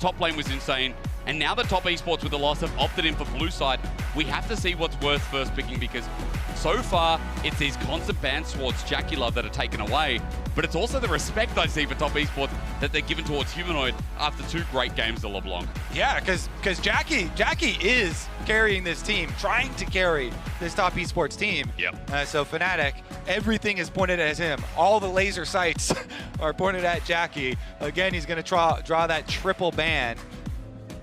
Top lane was insane. And now that Top Esports with the loss have opted in for blue side, we have to see what's worth first picking, because so far it's these constant bans towards Jackie Love that are taken away, but it's also the respect I see for Top Esports that they're given towards Humanoid after 2 great games of LeBlanc. Yeah, because Jackie is carrying this team, trying to carry this Top Esports team. Yep. So Fnatic, everything is pointed at him. All the laser sights are pointed at Jackie. Again, he's going to draw that triple ban.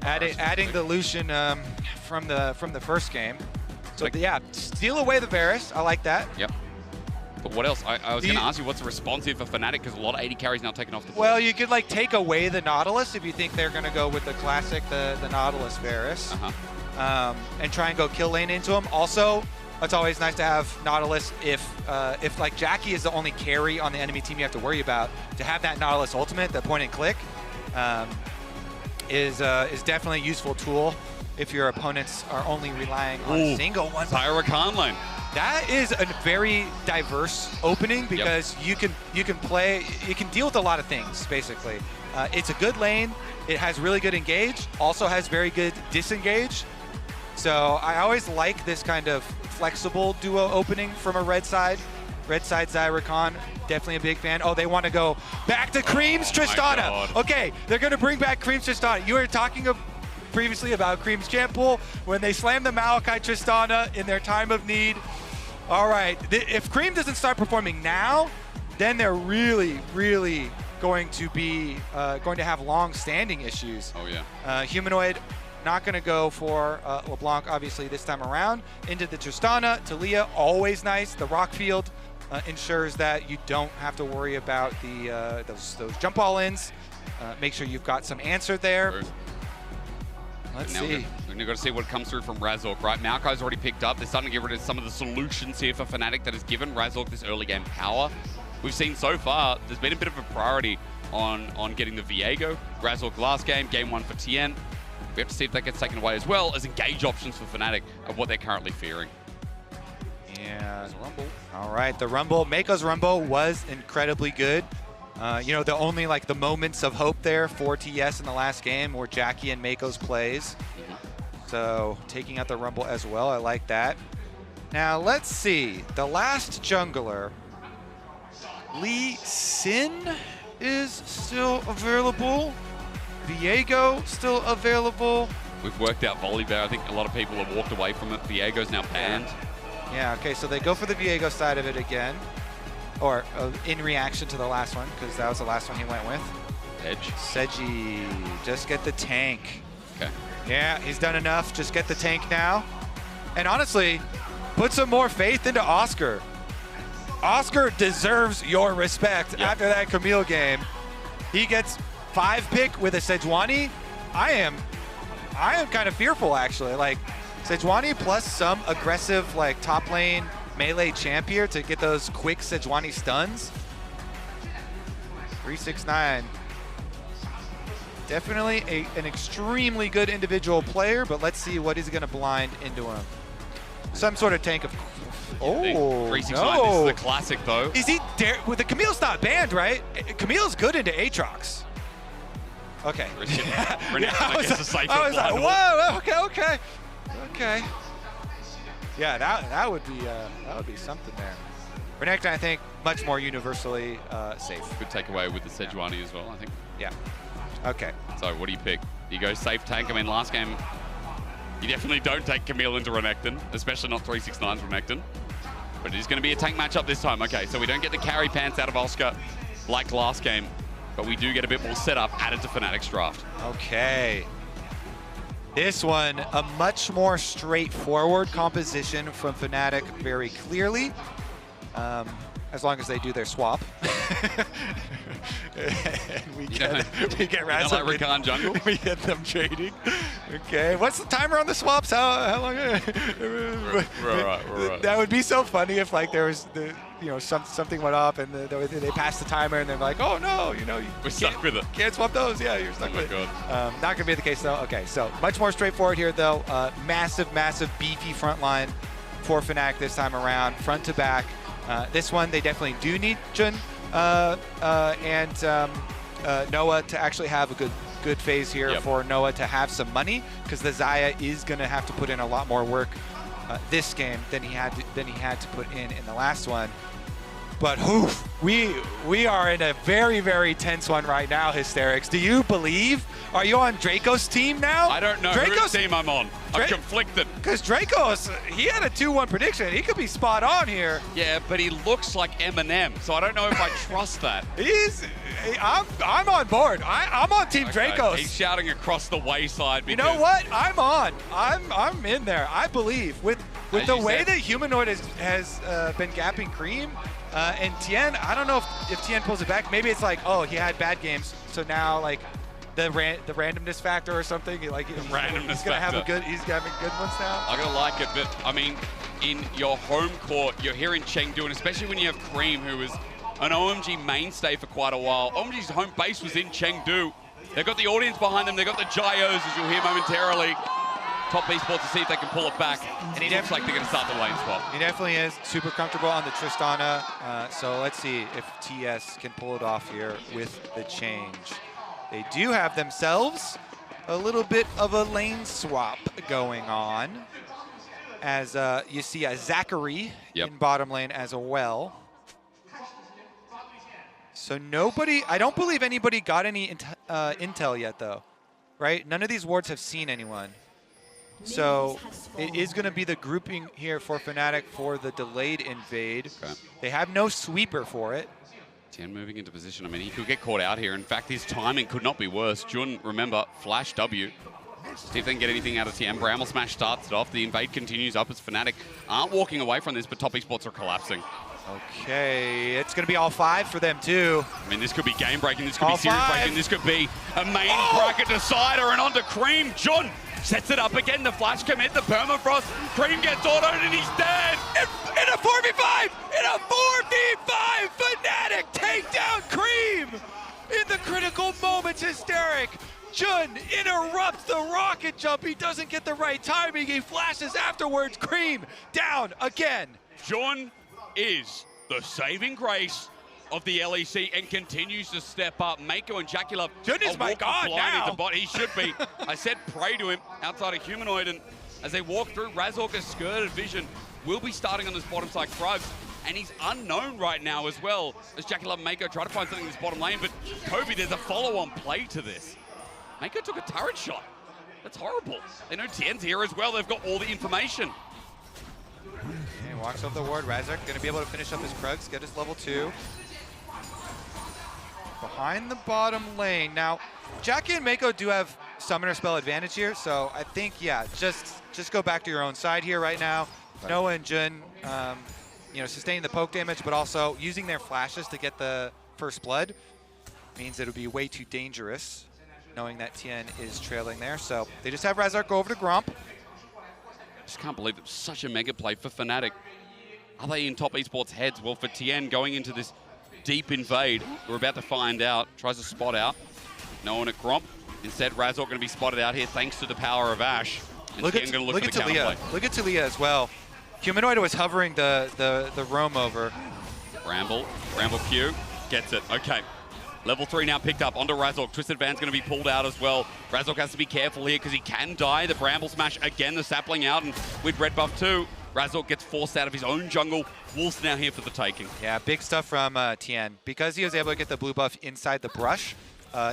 Adding the Lucian from the first game. So yeah, steal away the Varus. I like that. Yep. But what else? I was going to ask you, what's the response here for Fnatic? Because a lot of 80 carries now taken off the board. Well, you could like take away the Nautilus if you think they're going to go with the classic, the Nautilus Varus, and try and go kill lane into him. Also, it's always nice to have Nautilus if like Jackie is the only carry on the enemy team you have to worry about. To have that Nautilus ultimate, the point and click. Is definitely a useful tool if your opponents are only relying on a single one. Rakan lane. That is a very diverse opening because you can deal with a lot of things basically. It's a good lane. It has really good engage. Also has very good disengage. So I always like this kind of flexible duo opening from a red side. Red side Zyrakan, definitely a big fan. Oh, they want to go back to Cream's Tristana. Okay, they're going to bring back Cream's Tristana. You were talking previously about Cream's champ pool when they slammed the Maokai Tristana in their time of need. All right, if Cream doesn't start performing now, then they're really, really going to be going to have long-standing issues. Oh yeah. Humanoid not going to go for LeBlanc, obviously, this time around. Into the Tristana, Talia, always nice. The rock field ensures that you don't have to worry about the those jump all-ins. Make sure you've got some answer there. Let's see. We're going to see what comes through from Razork, right? Maokai's already picked up. They're starting to get rid of some of the solutions here for Fnatic that has given Razork this early game power. We've seen so far, there's been a bit of a priority on getting the Viego. Razork last game, game 1 for TN. We have to see if that gets taken away, as well as engage options for Fnatic of what they're currently fearing. Yeah. Rumble. All right, the Rumble, Mako's Rumble was incredibly good. You know, the only like the moments of hope there for TES in the last game were Jackie and Mako's plays. So taking out the Rumble as well, I like that. Now let's see, the last jungler, Lee Sin is still available. Viego still available. We've worked out Volibear. I think a lot of people have walked away from it. Viego's now banned. Yeah, okay, so they go for the Viego side of it again. Or in reaction to the last one, because that was the last one he went with. Edge. Seji, just get the tank. Okay. Yeah, he's done enough. Just get the tank now. And honestly, put some more faith into Oscar. Oscar deserves your respect after that Camille game. He gets 5 pick with a Sejuani. I am kind of fearful actually. Like Sejuani plus some aggressive like top lane melee champ here to get those quick Sejuani stuns. 369. Definitely an extremely good individual player, but let's see what he's going to blind into him. Some sort of tank of. Oh, 369. no. This is a classic though. Is he there? Well, the Camille's not banned, right? Camille's good into Aatrox. Okay. I was like, whoa, okay. Yeah, that would be something there. Renekton, I think, much more universally safe. Good takeaway with the Sejuani as well, I think. Yeah. Okay. So what do you pick? Do you go safe tank? I mean, last game, you definitely don't take Camille into Renekton, especially not 369's Renekton. But it is going to be a tank matchup this time. Okay, so we don't get the carry pants out of Oscar like last game, but we do get a bit more setup added to Fnatic's draft. Okay. This one, a much more straightforward composition from Fnatic very clearly, as long as they do their swap. we get Razork. Like Rakan jungle? We get them trading. Okay, what's the timer on the swaps? How long? Right. That would be so funny if like there was something went up and they passed the timer and they're like, oh no, we're stuck with it. Can't swap those. Yeah, you're stuck with it. Not gonna be the case though. Okay, so much more straightforward here though. Massive beefy front line for Fnatic this time around, front to back. This one they definitely do need Jun and Noah to actually have a good good phase here for Noah to have some money, because the Xayah is going to have to put in a lot more work this game than he had to put in the last one. But we are in a very, very tense one right now, Hysterics. Do you believe? Are you on Draco's team now? I don't know whose team I'm on. I'm conflicted. Because Draco's, he had a 2-1 prediction. He could be spot on here. Yeah, but he looks like Eminem, so I don't know if I trust that. I'm on board. I'm on Team Draco's. He's shouting across the wayside. You know what? I'm in there. I believe with the way that Humanoid has been gapping Cream. And Tien, I don't know if Tien pulls it back. Maybe it's like, oh, he had bad games, so now like the randomness factor or something. He's gonna have he's having good ones now. I'm gonna like it, but I mean, in your home court, you're here in Chengdu, and especially when you have Cream, who was an OMG mainstay for quite a while. OMG's home base was in Chengdu. They've got the audience behind them. They've got the Gyos, as you'll hear momentarily. Top esports to see if they can pull it back. And he looks like they're going to start the lane swap. He definitely is super comfortable on the Tristana. So let's see if TES can pull it off here with the change. They do have themselves a little bit of a lane swap going on, as you see a Zachary in bottom lane as well. So I don't believe anybody got any intel yet though, right? None of these wards have seen anyone. So it is going to be the grouping here for Fnatic for the delayed invade. Okay. They have no sweeper for it. Tien moving into position. I mean, he could get caught out here. In fact, his timing could not be worse. Jun, remember, flash W. See if they can get anything out of Tien. Bramble Smash starts it off. The invade continues up as Fnatic aren't walking away from this, but top esports are collapsing. Okay, it's going to be all 5 for them too. I mean, this could be game-breaking. This could be series-breaking. This could be a main bracket decider, and onto Cream. Jun sets it up again. The flash commit, the permafrost. Cream gets autoed, and he's dead. In a 4v5! In a 4v5! Fnatic take down Cream! In the critical moments, Hysteric. Jun interrupts the rocket jump. He doesn't get the right timing. He flashes afterwards. Cream down again. Jun is the saving grace of the LEC and continues to step up. Mako and Jackie Jun is my god now. Into bot. He should be. I said pray to him outside of Humanoid, and as they walk through, Razork has skirted vision. Will be starting on this bottom side Krugs, and he's unknown right now as well, as Jackie and Mako try to find something in this bottom lane, but Kobe, there's a follow-on play to this. Mako took a turret shot. That's horrible. They know Tien's here as well. They've got all the information. And he walks off the ward. Razork going to be able to finish up his Krugs, get his level 2. Behind the bottom lane. Now, Jackie and Mako do have summoner spell advantage here, so I think, yeah, just go back to your own side here right now. Right. Noah and Jun, sustaining the poke damage, but also using their flashes to get the first blood means it'll be way too dangerous, knowing that Tien is trailing there. So they just have Razork go over to Gromp. I just can't believe it's such a mega play for Fnatic. Are they in top esports heads? Well, for Tien going into this deep invade, we're about to find out. Tries to spot out. No one at Gromp. Instead, Razork going to be spotted out here thanks to the power of Ashe. And look at Talia. Look at Talia as well. Humanoid was hovering the roam over. Bramble Q gets it. Okay. Level 3 now picked up onto Razork. Twisted Van's going to be pulled out as well. Razork has to be careful here because he can die. The Bramble Smash again, the sapling out, and with red buff too, Razork gets forced out of his own jungle. Wolf's now here for the taking. Yeah, big stuff from Tien. Because he was able to get the blue buff inside the brush,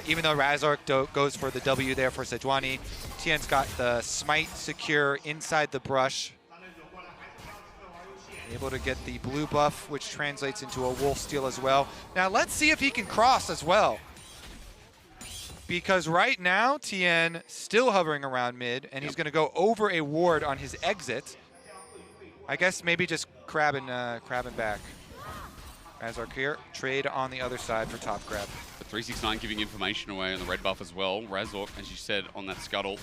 even though Razork goes for the W there for Sejuani, Tien's got the smite secure inside the brush. Able to get the blue buff, which translates into a wolf steal as well. Now let's see if he can cross as well. Because right now, Tien still hovering around mid, and he's going to go over a ward on his exit. I guess maybe just crabbing back. Razork here, trade on the other side for top grab. The 369 giving information away on the red buff as well. Razork, as you said, on that scuttle.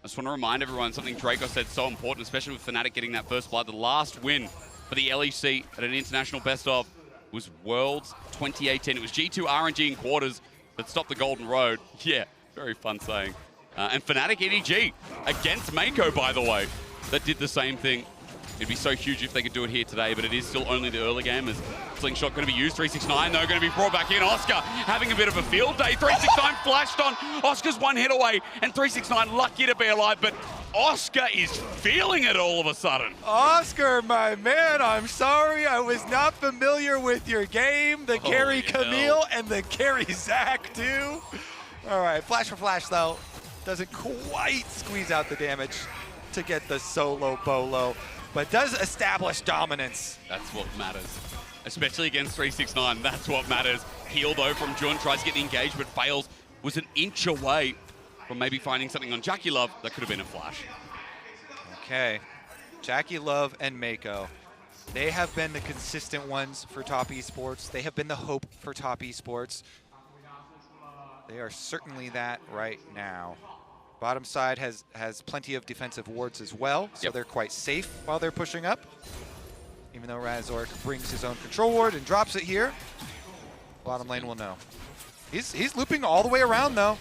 I just want to remind everyone something Draco said so important, especially with Fnatic getting that first blood. The last win for the LEC at an international best of was Worlds 2018. It was G2 RNG in quarters that stopped the Golden Road. Yeah, very fun saying. And Fnatic EDG against Mako, by the way, that did the same thing. It'd be so huge if they could do it here today, but it is still only the early game. As Slingshot going to be used. 369, though, going to be brought back in. Oscar having a bit of a field day. 369 flashed on. Oscar's one hit away, and 369 lucky to be alive, but Oscar is feeling it all of a sudden. Oscar, my man, I'm sorry. I was not familiar with your game. The carry Camille and the carry Zach, too. All right, flash for flash, though. Doesn't quite squeeze out the damage to get the solo bolo, but does establish dominance. That's what matters, especially against 369. That's what matters. Heal, though, from Jun, tries to get the engage, but fails. Was an inch away from maybe finding something on Jackie Love. That could have been a flash. Okay, Jackie Love and Mako. They have been the consistent ones for top esports. They have been the hope for top esports. They are certainly that right now. Bottom side has plenty of defensive wards as well, so they're quite safe while they're pushing up. Even though Razork brings his own control ward and drops it here, bottom lane will know. He's looping all the way around though,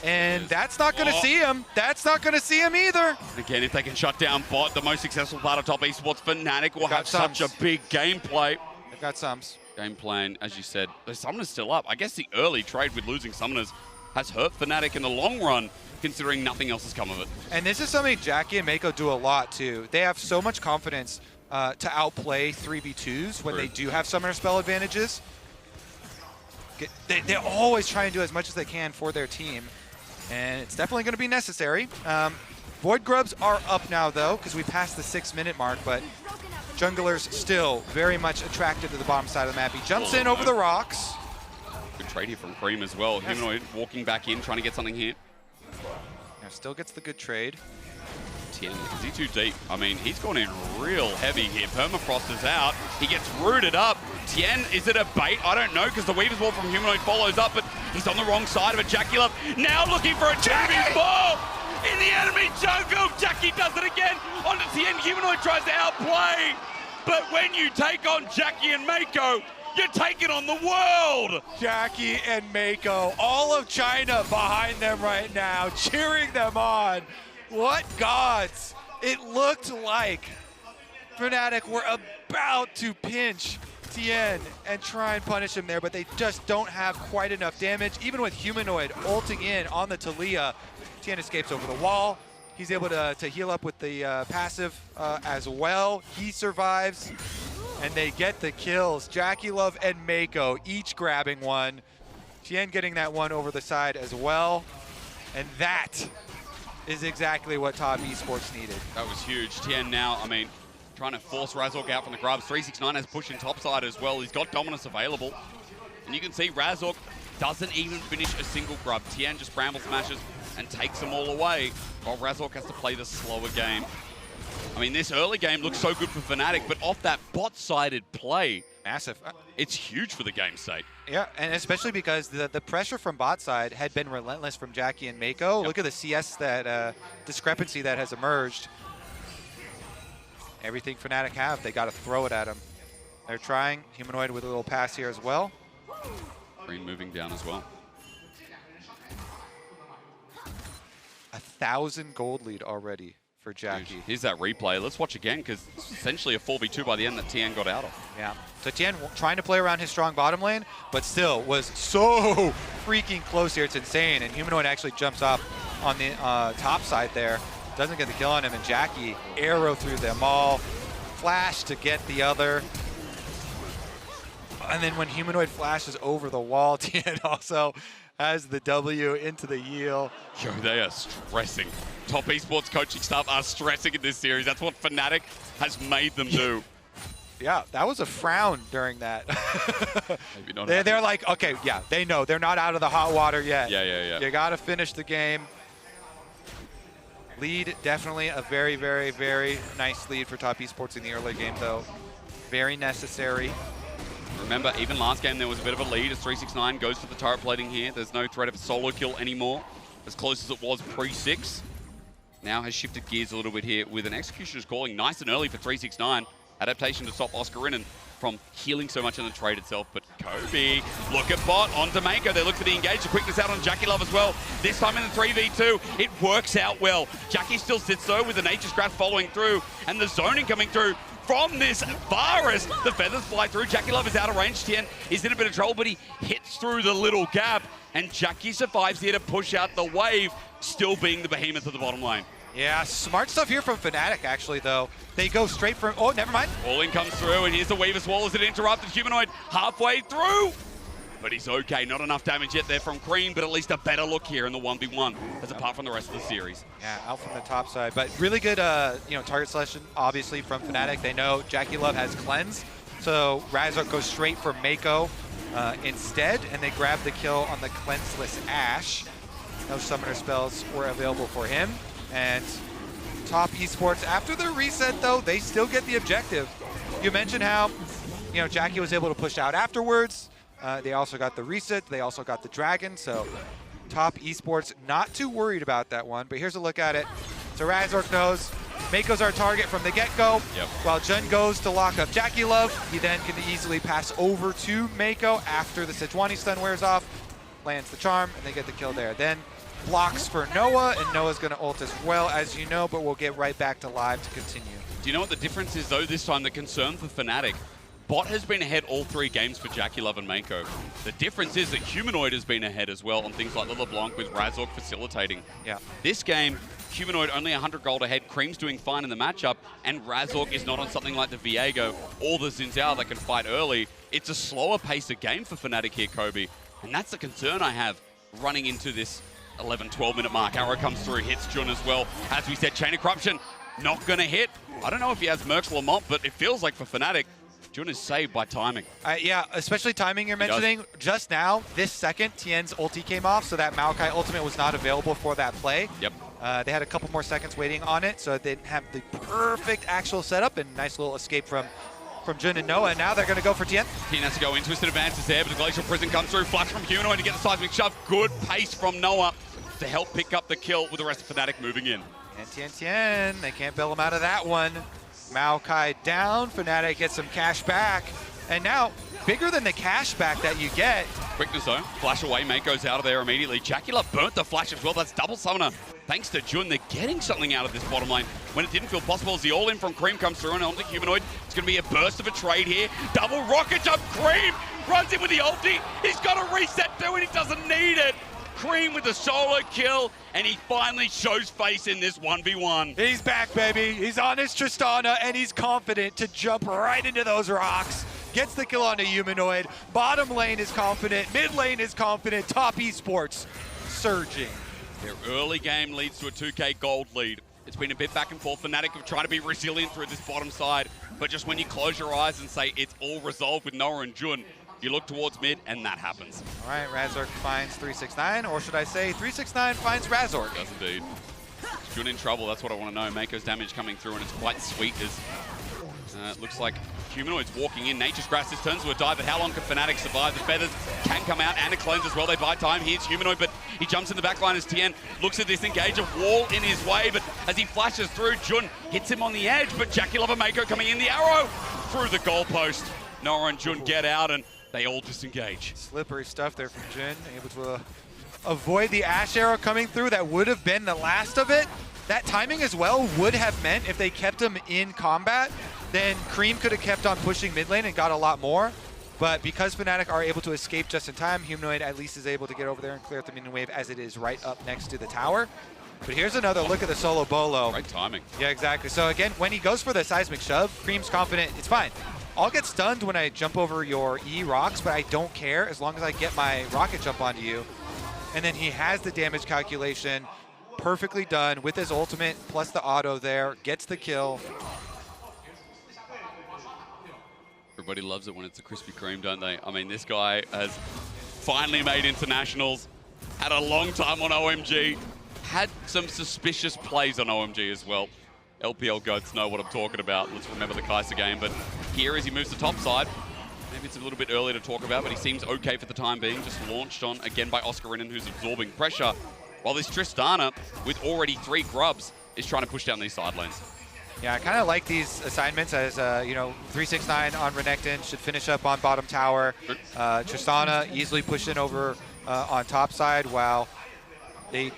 and that's not going to see him. That's not going to see him either. Again, if they can shut down bot, the most successful part of top esports, Fnatic will have such a big gameplay. They've got sums. Game plan, as you said, the summoner's still up. I guess the early trade with losing summoners has hurt Fnatic in the long run, considering nothing else has come of it. And this is something Jackie and Mako do a lot too. They have so much confidence to outplay 3v2s when they do have summoner spell advantages. They're always trying to do as much as they can for their team, and it's definitely going to be necessary. Void Grubs are up now though, because we passed the 6-minute mark, but Jungler's still very much attracted to the bottom side of the map. He jumps in over the rocks. Good trade here from Cream as well. Yes. Humanoid walking back in, trying to get something here. Now still gets the good trade. Tien, is he too deep? I mean, he's gone in real heavy here. Permafrost is out. He gets rooted up. Tien, is it a bait? I don't know, because the Weaver's Wall from Humanoid follows up, but he's on the wrong side of it. Jackie Love now looking for a 2v4 in the enemy jungle. Jackie does it again onto Tien. Humanoid tries to outplay, but when you take on Jackie and Mako, you're taking on the world. Jackie and Mako, all of China behind them right now, cheering them on. What gods. It looked like Fnatic were about to pinch Tien and try and punish him there, but they just don't have quite enough damage. Even with Humanoid ulting in on the Talia, Tien escapes over the wall. He's able to heal up with the passive as well. He survives, and they get the kills. Jackie Love and Mako each grabbing one. Tien getting that one over the side as well. And that is exactly what top esports needed. That was huge. Tien now, I mean, trying to force Razork out from the grubs. 369 has push in topside as well. He's got dominance available. And you can see Razork doesn't even finish a single grub. Tien just bramble smashes and takes them all away, while Razork has to play the slower game. I mean, this early game looks so good for Fnatic, but off that bot-sided play, massive. It's huge for the game's sake. Yeah, and especially because the pressure from bot side had been relentless from Jackie and Mako. Yep. Look at the CS that discrepancy that has emerged. Everything Fnatic have, they got to throw it at him. They're trying. Humanoid with a little pass here as well. Green moving down as well. 1,000 gold lead already for Jackie. Here's that replay. Let's watch again, because it's essentially a 4v2 by the end that Tien got out of. Yeah. So Tien trying to play around his strong bottom lane, but still was so freaking close here. It's insane. And Humanoid actually jumps up on the top side there. Doesn't get the kill on him, and Jackie arrow through them all. Flash to get the other. And then when Humanoid flashes over the wall, Tien also has the W into the heel. Yo, they are stressing. Top esports coaching staff are stressing in this series. That's what Fnatic has made them do. Yeah, that was a frown during that. Maybe not. They're like, okay, yeah, they know. They're not out of the hot water yet. Yeah. You got to finish the game. Lead, definitely a very, very, very nice lead for top esports in the early game, though. Very necessary. Remember, even last game there was a bit of a lead as 369 goes for the turret plating here. There's no threat of a solo kill anymore, as close as it was pre-6. Now has shifted gears a little bit here with an Executioner's Calling nice and early for 369. Adaptation to stop Oscar in, and from healing so much in the trade itself. But Kobe, look at bot onto Mako. They look for the engage, the quickness out on Jackie Love as well. This time in the 3v2, it works out well. Jackie still sits though with the Nature's Grasp following through and the zoning coming through from this virus. The feathers fly through. Jackie Love is out of range. Tien is in a bit of trouble, but he hits through the little gap. And Jackie survives here to push out the wave, still being the behemoth of the bottom lane. Yeah, smart stuff here from Fnatic, actually, though. They go straight for... Oh, never mind. All in comes through, and here's the Weaver's Wall as it interrupted Humanoid halfway through. But he's okay. Not enough damage yet there from Cream, but at least a better look here in the 1v1, as apart from the rest of the series. Yeah, out from the top side. But really good target selection, obviously, from Fnatic. They know Jackie Love has Cleanse, so Razork goes straight for Mako instead, and they grab the kill on the Cleanseless Ashe. No summoner spells were available for him. And Top Esports, after the reset, though, they still get the objective. You mentioned how, Jackie was able to push out afterwards. They also got the reset. They also got the dragon. So Top Esports not too worried about that one. But here's a look at it. So Razork knows Mako's our target from the get-go. Yep. While Jun goes to lock up Jackie Love, he then can easily pass over to Mako after the Sejuani stun wears off, lands the charm, and they get the kill there. Then blocks for Noah, and Noah's going to ult as well, as you know, but we'll get right back to live to continue. Do you know what the difference is, though, this time? The concern for Fnatic. Bot has been ahead all 3 games for Jackie Love and Mako. The difference is that Humanoid has been ahead as well on things like the LeBlanc with Razork facilitating. Yeah. This game, Humanoid only 100 gold ahead. Cream's doing fine in the matchup, and Razork is not on something like the Viego or the Zinzao that can fight early. It's a slower pace of game for Fnatic here, Kobe, and that's the concern I have running into this 11-12 minute mark. Arrow comes through, hits Jun as well. As we said, Chain of Corruption not going to hit. I don't know if he has Mercs Lamont, but it feels like for Fnatic, Jun is saved by timing. Yeah, especially timing you're mentioning. Just now, this second, Tien's ulti came off, so that Maokai ultimate was not available for that play. Yep. They had a couple more seconds waiting on it, so they didn't have the perfect actual setup, and nice little escape from Jun and Noah. And now they're going to go for Tien. Tien has to go in, Twisted advances there, but the Glacial Prison comes through. Flash from Humanoid to get the seismic shove. Good pace from Noah to help pick up the kill with the rest of Fnatic moving in. And Tien, they can't bail him out of that one. Maokai down, Fnatic gets some cash back. And now, bigger than the cash back that you get. Quickness though, flash away, Mate goes out of there immediately. Jackie Love burnt the flash as well, that's double summoner. Thanks to Jun, they're getting something out of this bottom lane when it didn't feel possible as the all-in from Cream comes through and onto Humanoid. It's going to be a burst of a trade here. Double rocket jump, Cream runs in with the ulti. He's got a reset too and he doesn't need it. Cream with the solo kill, and he finally shows face in this 1v1. He's back, baby. He's on his Tristana, and he's confident to jump right into those rocks. Gets the kill on a Humanoid. Bottom lane is confident. Mid lane is confident. Top Esports surging. Their early game leads to a 2K gold lead. It's been a bit back and forth. Fnatic of trying to be resilient through this bottom side, but just when you close your eyes and say it's all resolved with Noah and Jun, you look towards mid, and that happens. All right, Razork finds 369, or should I say 369 finds Razork. Does indeed. Jun in trouble, that's what I want to know. Mako's damage coming through, and it's quite sweet as it looks like Humanoid's walking in. Nature's Grasp, this turns to a dive, but how long can Fnatic survive? The feathers can come out, and a cleanse as well. They buy time. Here's Humanoid, but he jumps in the back line as Tien looks at this engage, a wall in his way, but as he flashes through, Jun hits him on the edge, but Jackie Love and Mako coming in, the arrow through the goalpost. Noah and Jun get out, and they all disengage. Slippery stuff there from Jun, able to avoid the Ashe arrow coming through. That would have been the last of it. That timing as well would have meant if they kept him in combat, then Cream could have kept on pushing mid lane and got a lot more. But because Fnatic are able to escape just in time, Humanoid at least is able to get over there and clear up the minion wave as it is right up next to the tower. But here's another look at the solo bolo. Great timing. Yeah, exactly. So again, when he goes for the seismic shove, Cream's confident, it's fine. I'll get stunned when I jump over your E rocks, but I don't care as long as I get my rocket jump onto you. And then he has the damage calculation perfectly done with his ultimate plus the auto there, gets the kill. Everybody loves it when it's a Krispy Kreme, don't they? I mean, this guy has finally made internationals, had a long time on OMG, had some suspicious plays on OMG as well. LPL goats know what I'm talking about. Let's remember the Kaiser game. But here as he moves to top side, maybe it's a little bit early to talk about, but he seems okay for the time being. Just launched on again by Oscarinen, who's absorbing pressure, while this Tristana, with already 3 grubs, is trying to push down these side lanes. Yeah, I kind of like these assignments as, 369 on Renekton should finish up on bottom tower. Tristana easily push in over on top side while they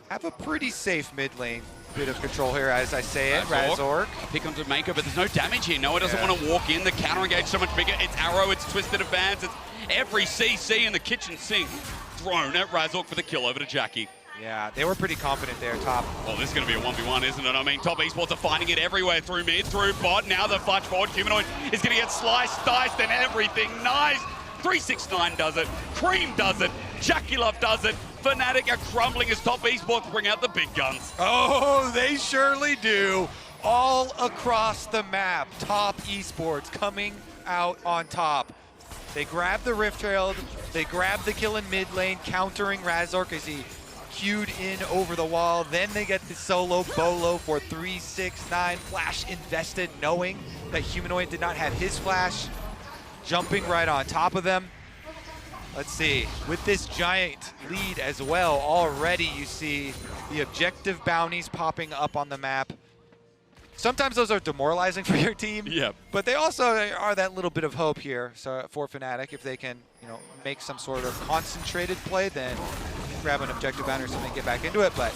have a pretty safe mid lane. Bit of control here as I say it. Razork. Pick onto Mako, but there's no damage here. Noah doesn't want to walk in. The counter engage so much bigger. It's Arrow, it's Twisted Advance, it's every CC in the kitchen sink thrown at Razork for the kill over to Jackie. Yeah, they were pretty confident there, top. Well, this is going to be a 1v1, isn't it? I mean, top esports are finding it everywhere through mid, through bot. Now the flash forward. Humanoid is going to get sliced, diced, and everything. Nice. 369 does it. Cream does it. Jackie Love does it. Fnatic are crumbling as top esports bring out the big guns. Oh, they surely do. All across the map, top esports coming out on top. They grab the Rift Herald. They grab the kill in mid lane, countering Razork as he queued in over the wall. Then they get the solo bolo for 369. Flash invested, knowing that Humanoid did not have his flash. Jumping right on top of them. Let's see, with this giant lead as well, already you see the objective bounties popping up on the map. Sometimes those are demoralizing for your team, but they also are that little bit of hope here for Fnatic. If they can, make some sort of concentrated play, then grab an objective bounty or something and get back into it. But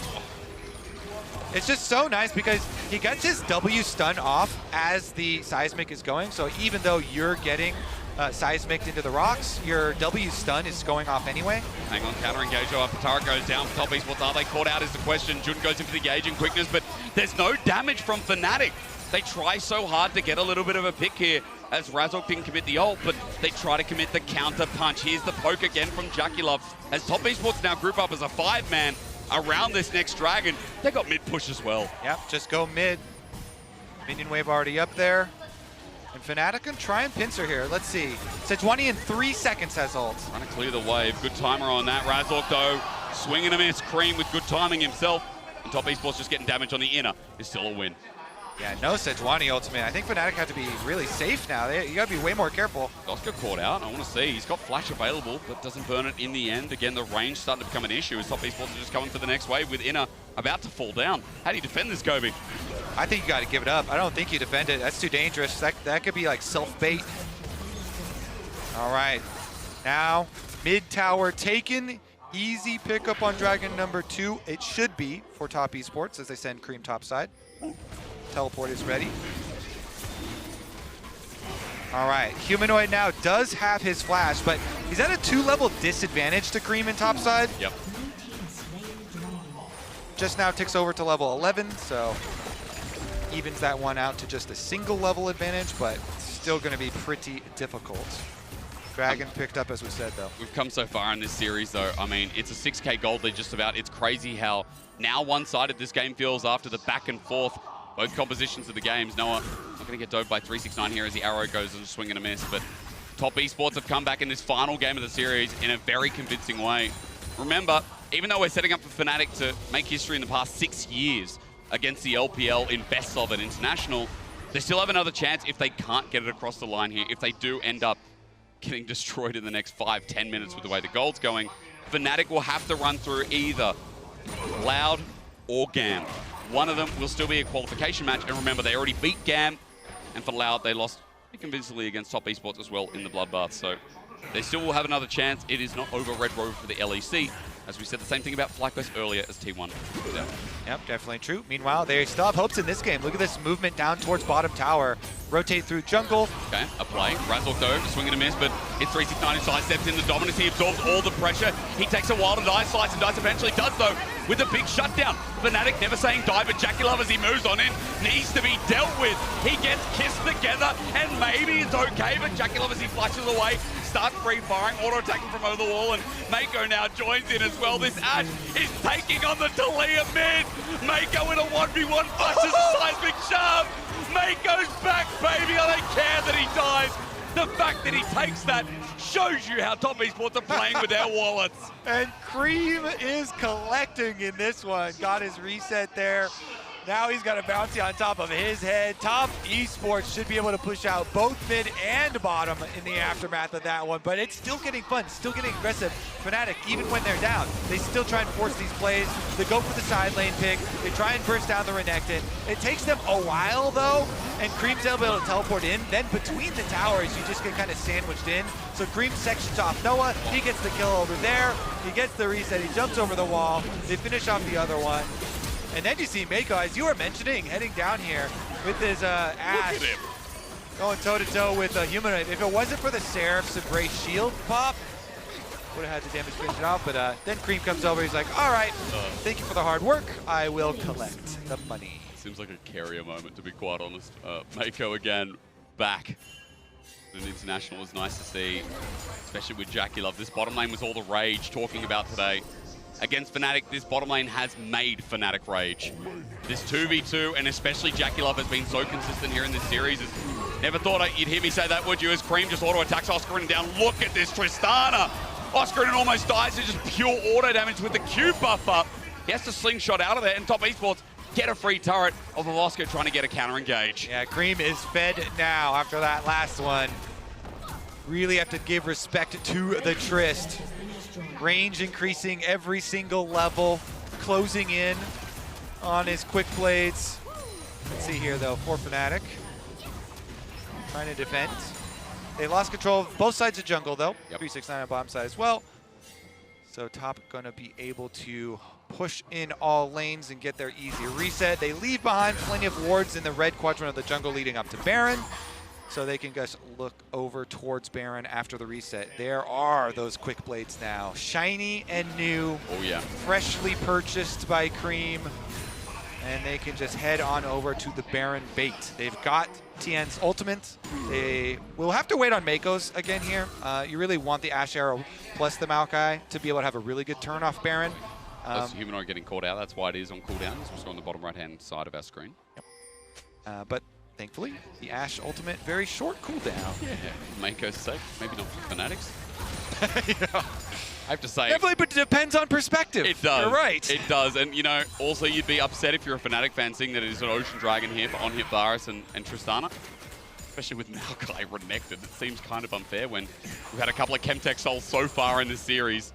it's just so nice because he gets his W stun off as the seismic is going. So even though you're getting seismic into the rocks, your W stun is going off anyway. Hang on, counter engage. Patara goes down for top esports. Are they caught out is the question. Jun goes into the engage in quickness, but there's no damage from Fnatic. They try so hard to get a little bit of a pick here as Razork didn't commit the ult, but they try to commit the counter punch. Here's the poke again from Jackie Love as top esports now group up as a 5-man around this next dragon. They got mid push as well. Yep, just go mid. Minion wave already up there. And Fnatic can try and pincer here. Let's see. Sejuani in 3 seconds has ult. Trying to clear the wave. Good timer on that. Razork, though, swing and a miss. Cream with good timing himself. And top esports just getting damage on the inner is still a win. Yeah, no Sejuani ultimate. I think Fnatic have to be really safe now. You got to be way more careful. Oscar caught out. I want to see. He's got flash available, but doesn't burn it in the end. Again, the range starting to become an issue as top esports are just coming for the next wave with inner about to fall down. How do you defend this, Kobe? I think you got to give it up. I don't think you defend it. That's too dangerous. That could be like self-bait. All right. Now, mid-tower taken. Easy pickup on Dragon number 2. It should be for top esports as they send Cream topside. Teleport is ready. All right. Humanoid now does have his flash, but he's at a 2-level disadvantage to Cream in topside. Yep. Just now ticks over to level 11, so evens that one out to just a single level advantage, but still going to be pretty difficult. Dragon picked up, as we said, though. We've come so far in this series, though. I mean, it's a 6K gold lead just about. It's crazy how now one-sided this game feels after the back and forth. Both compositions of the games. Noah not going to get dove by 369 here as the arrow goes and swing and a miss, but top esports have come back in this final game of the series in a very convincing way. Remember, even though we're setting up for Fnatic to make history in the past 6 years against the LPL in best of at International, they still have another chance if they can't get it across the line here. If they do end up getting destroyed in the next 5-10 minutes with the way the gold's going, Fnatic will have to run through either Loud or GAM. One of them will still be a qualification match, and remember, they already beat GAM, and for Loud, they lost pretty convincingly against top esports as well in the Bloodbath, so they still will have another chance. It is not over Red Rover for the LEC. As we said the same thing about FlyQuest earlier as T1. Yep, definitely true. Meanwhile, they still have hopes in this game. Look at this movement down towards bottom tower. Rotate through jungle. Okay, a play. Razork though, swing and a miss, but it's 369 who sidesteps in the dominance. He absorbs all the pressure. He takes a while to die, slice and dice eventually does though, with a big shutdown. Fnatic never saying die, but Jackie Love as he moves on in needs to be dealt with. He gets kissed together, and maybe it's okay, but Jackie Love as he flushes away, starts free-firing, auto-attacking from over the wall, and Mako now joins in as well. This Ash is taking on the Talia mid. Mako in a 1v1 flashes a seismic shove. Mako's back, baby. I don't care that he dies. The fact that he takes that shows you how top esports are playing with their wallets. And Cream is collecting in this one. Got his reset there. Now he's got a bouncy on top of his head. Top Esports should be able to push out both mid and bottom in the aftermath of that one, but it's still getting fun, still getting aggressive. Fnatic, even when they're down, they still try and force these plays. They go for the side lane pick. They try and burst down the Renekton. It takes them a while though, and Cream's able to teleport in. Then between the towers, you just get kind of sandwiched in. So Cream sections off Noah. He gets the kill over there. He gets the reset. He jumps over the wall. They finish off the other one. And then you see Mako, as you were mentioning, heading down here with his Ash going toe-to-toe with a Humanoid. If it wasn't for the Seraph's Embrace shield pop, would have had the damage finished off, but then Cream comes over, he's like, all right, thank you for the hard work, I will collect the money. Seems like a carrier moment, to be quite honest. Mako again, back. An international is nice to see, especially with Jackie Love. This bottom lane was all the rage talking about today. Against Fnatic, this bottom lane has made Fnatic rage. This 2v2, and especially Jackie Love has been so consistent here in this series. Never thought you'd hear me say that, would you? As Cream just auto-attacks Oscarine down. Look at this Tristana. Oscarine almost dies. It's just pure auto damage with the Q buff up. He has to slingshot out of there, and Top Esports get a free turret of Velasco trying to get a counter engage. Yeah, Cream is fed now after that last one. Really have to give respect to the Trist. Range increasing every single level, closing in on his quick blades. Let's see here though, for Fnatic. Trying to defend. They lost control of both sides of jungle though. Yep. 369 on bottom side as well. So Top gonna be able to push in all lanes and get their easy reset. They leave behind plenty of wards in the red quadrant of the jungle leading up to Baron. So they can just look over towards Baron after the reset. There are those quick blades now. Shiny and new. Oh yeah. Freshly purchased by Cream. And they can just head on over to the Baron bait. They've got TN's ultimate. They will have to wait on Mako's again here. You really want the Ash Arrow plus the Maokai to be able to have a really good turn off Baron. That's Humanoid getting caught out. That's why it is on cooldown. It's also on the bottom right-hand side of our screen. Yep. But thankfully, the Ashe ultimate, very short cooldown. Yeah, Mako's safe. Maybe not for Fanatics. Yeah. I have to say. Definitely, but it depends on perspective. It does. You're right. It does. And, you know, also you'd be upset if you're a Fnatic fan seeing that it is an Ocean Dragon here for on-hit Varus and Tristana. Especially with Maokai Renekton. It seems kind of unfair when we've had a couple of Chemtech souls so far in this series.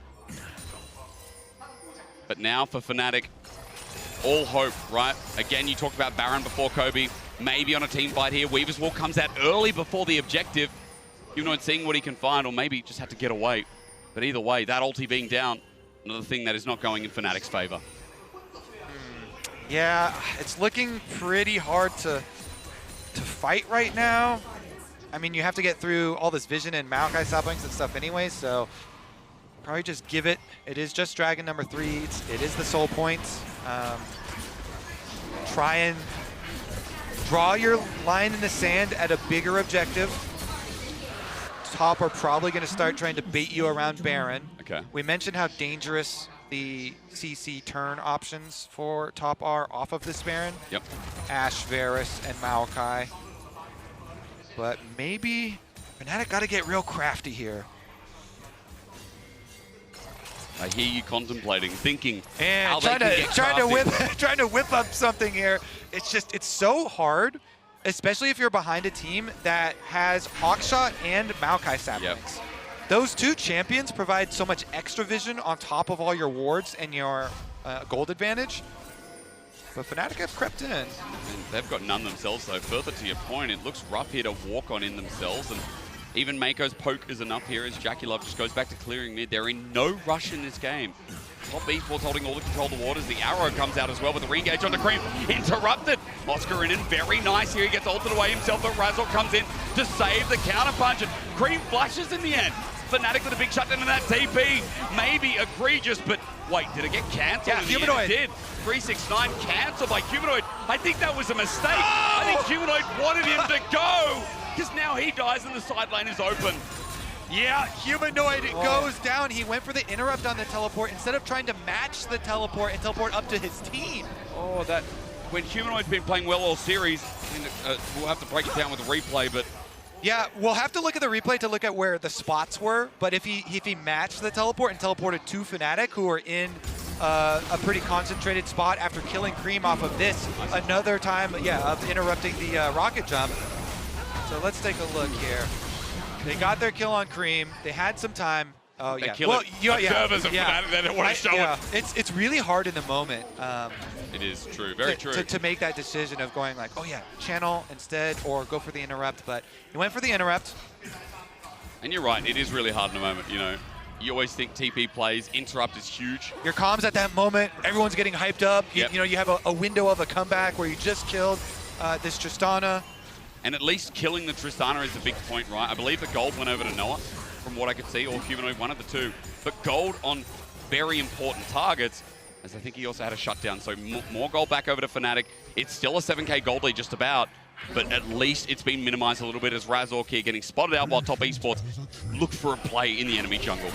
But now for Fnatic, all hope, right? Again, you talked about Baron before Kobe. Maybe on a team fight here. Weaver's Wall comes out early before the objective. Humanoid seeing what he can find, or maybe just had to get away. But either way, that ulti being down, another thing that is not going in Fnatic's favor. Yeah, it's looking pretty hard to fight right now. I mean, you have to get through all this vision and Maokai saplings and stuff anyway, so probably just give it. It is just Dragon number 3. It is the soul point. Try and draw your line in the sand at a bigger objective. Top are probably going to start trying to bait you around Baron. Okay. We mentioned how dangerous the CC turn options for Top are off of this Baron. Yep. Ashe, Varus, and Maokai. But maybe Fnatic got to get real crafty here. I hear you contemplating, thinking And how they can get trying to whip up something here. It's so hard, especially if you're behind a team that has Hawkshot and Maokai saplings. Yep. Those two champions provide so much extra vision on top of all your wards and your gold advantage. But Fnatic have crept in. And they've got none themselves, though. Further to your point, it looks rough here to walk on in themselves. And even Mako's poke is enough here as Jackie Love just goes back to clearing mid. They're in no rush in this game. Top Esports holding all the control of the waters. The arrow comes out as well with the re-engage on the Cream. Interrupted. Oscarine in very nice here. He gets ulted away himself, but Razzle comes in to save the counter punch. And Cream flashes in the end. Fnatic with a big shutdown in that TP. Maybe egregious, but wait, did it get cancelled? Yeah, Humanoid. It did. 369 cancelled by Humanoid. I think that was a mistake. Oh! I think Humanoid wanted him to go, because now he dies and the side lane is open. Yeah, Humanoid goes down. He went for the interrupt on the teleport instead of trying to match the teleport and teleport up to his team. Oh, that when Humanoid's been playing well all series, we'll have to break it down with a replay, but yeah, we'll have to look at the replay to look at where the spots were, but if he matched the teleport and teleported to Fnatic, who are in a pretty concentrated spot after killing Cream off of this. Another time, of interrupting the rocket jump. So let's take a look here. They got their kill on Cream. They had some time. Oh, they yeah. kill Well, it. Observers of Fnatic, they don't want to show it. It's really hard in the moment. It is true, very true. To make that decision of going like, oh yeah, channel instead or go for the interrupt. But he went for the interrupt. And you're right, it is really hard in the moment, you know. You always think TP plays, interrupt is huge. Your comms at that moment, everyone's getting hyped up. Yep. You know, you have a window of a comeback where you just killed this Tristana. And at least killing the Tristana is the big point, right? I believe the gold went over to Noah, from what I could see, or Humanoid, one of the two. But gold on very important targets, as I think he also had a shutdown. So more gold back over to Fnatic. It's still a 7K gold lead just about, but at least it's been minimized a little bit as Razork here getting spotted out while Top Esports look for a play in the enemy jungle.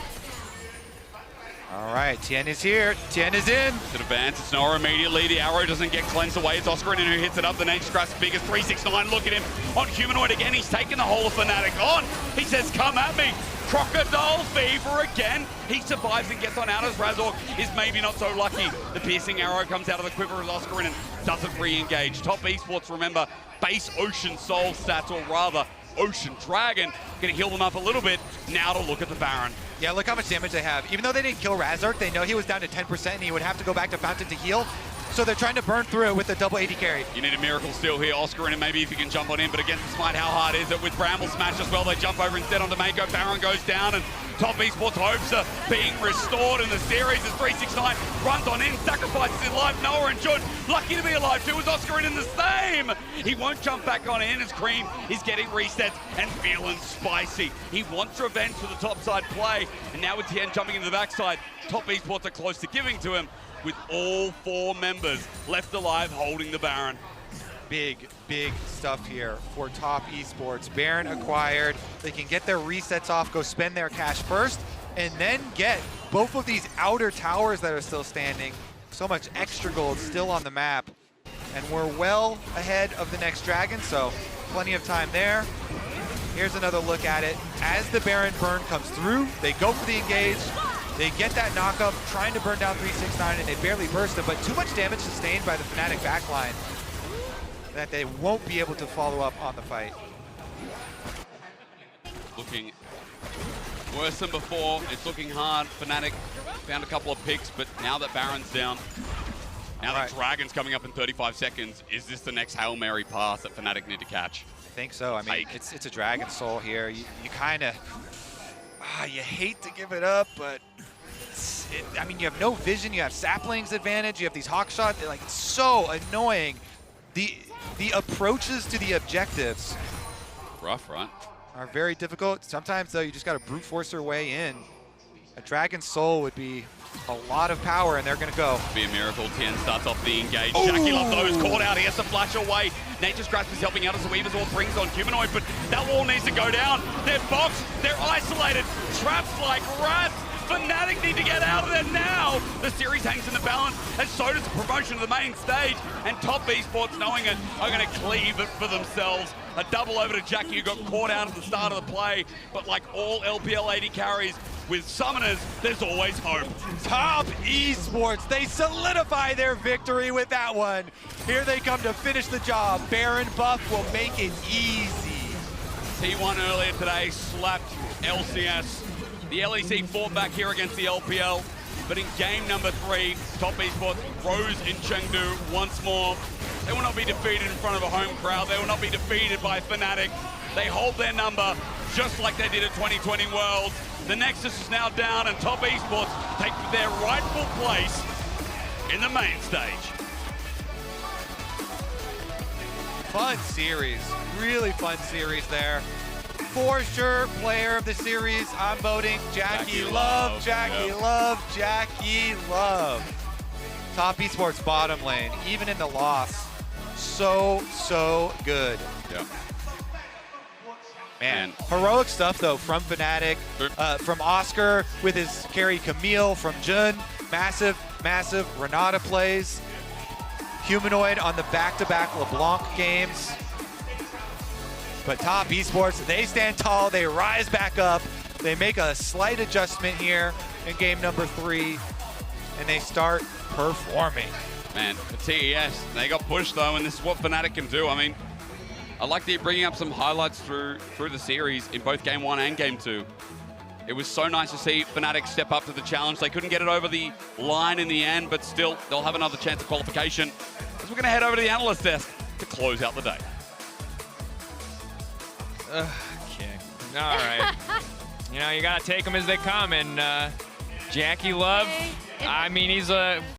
All right, Tien is here. Tien is in. To advance, it's Noah immediately. The arrow doesn't get cleansed away. It's Oscar who hits it up. The Nature's Grasp biggest 369. Look at him on Humanoid again. He's taken the whole of Fnatic on. He says, come at me. Crocodile Fever again. He survives and gets on out as Razork is maybe not so lucky. The piercing arrow comes out of the quiver as Oscar and doesn't re-engage. Top Esports, remember, base Ocean Soul stats, or rather, Ocean Dragon. Gonna heal them up a little bit. Now to look at the Baron. Yeah, look how much damage they have. Even though they didn't kill Razork, they know he was down to 10% and he would have to go back to Fountain to heal. So they're trying to burn through it with a double 80 carry. You need a miracle still here, Oscar, and maybe if you can jump on in, but against the Smite, how hard is it? With Bramble Smash as well, they jump over instead onto Mako. Baron goes down, and Top Esports hopes are being restored in the series as 369 runs on in, sacrifices his life. Noah and Jun, lucky to be alive too, as Oscar in the same. He won't jump back on in as Cream is getting resets and feeling spicy. He wants revenge for the top side play, and now with Tien jumping into the backside, Top Esports are close to giving to him, with all 4 members left alive holding the Baron. Big stuff here for Top Esports. Baron acquired. They can get their resets off, go spend their cash first, and then get both of these outer towers that are still standing. So much extra gold still on the map. And we're well ahead of the next dragon, so plenty of time there. Here's another look at it. As the Baron burn comes through, they go for the engage. They get that knockup, trying to burn down 369, and they barely burst him, but too much damage sustained by the Fnatic backline that they won't be able to follow up on the fight. Looking worse than before. It's looking hard. Fnatic found a couple of picks, but now that Baron's down, now that Dragon's coming up in 35 seconds, is this the next Hail Mary pass that Fnatic need to catch? I think so. I mean, it's a Dragon Soul here. You kind of, you hate to give it up, but I mean, you have no vision. You have Sapling's advantage. You have these hawk shots. Like, it's so annoying. The approaches to the objectives, rough, right? Are very difficult. Sometimes, though, you just got to brute force your way in. A Dragon Soul would be a lot of power, and they're going to go. Be a miracle. Tien starts off the engage. Jackie loves those. Caught out. He has to flash away. Nature's Grasp is helping out as the Weaver's Wall brings on Humanoid, but that wall needs to go down. They're boxed. They're isolated. Traps like rats. Fnatic need to get out of there now. The series hangs in the balance, and so does the promotion to the main stage. And Top Esports, knowing it, are going to cleave it for themselves. A double over to Jackie, who got caught out at the start of the play. But like all LPL 80 carries, with summoners, there's always hope. Top Esports, they solidify their victory with that one. Here they come to finish the job. Baron buff will make it easy. T1 earlier today slapped LCS. The LEC fought back here against the LPL, but in game number 3, Top Esports rose in Chengdu once more. They will not be defeated in front of a home crowd. They will not be defeated by Fnatic. They hold their number just like they did at 2020 Worlds. The Nexus is now down, and Top Esports take their rightful place in the main stage. Fun series, really fun series there. For sure, player of the series, I'm voting Jackie Love, Jackie Love, Jackie Love. Top Esports bottom lane, even in the loss, so good. Yeah. Man, heroic stuff though from Fnatic, from Oscar with his carry Camille, from Jun, massive Renata plays. Humanoid on the back-to-back LeBlanc games. But Top Esports, they stand tall, they rise back up, they make a slight adjustment here in game number 3, and they start performing. Man, the TES, they got pushed though, and this is what Fnatic can do. I mean, I like that you're bringing up some highlights through the series in both Game 1 and Game 2. It was so nice to see Fnatic step up to the challenge. They couldn't get it over the line in the end, but still, they'll have another chance of qualification. As we're going to head over to the analyst desk to close out the day. Okay. All right. You know, you got to take them as they come. And Jackie Love, I mean, he's a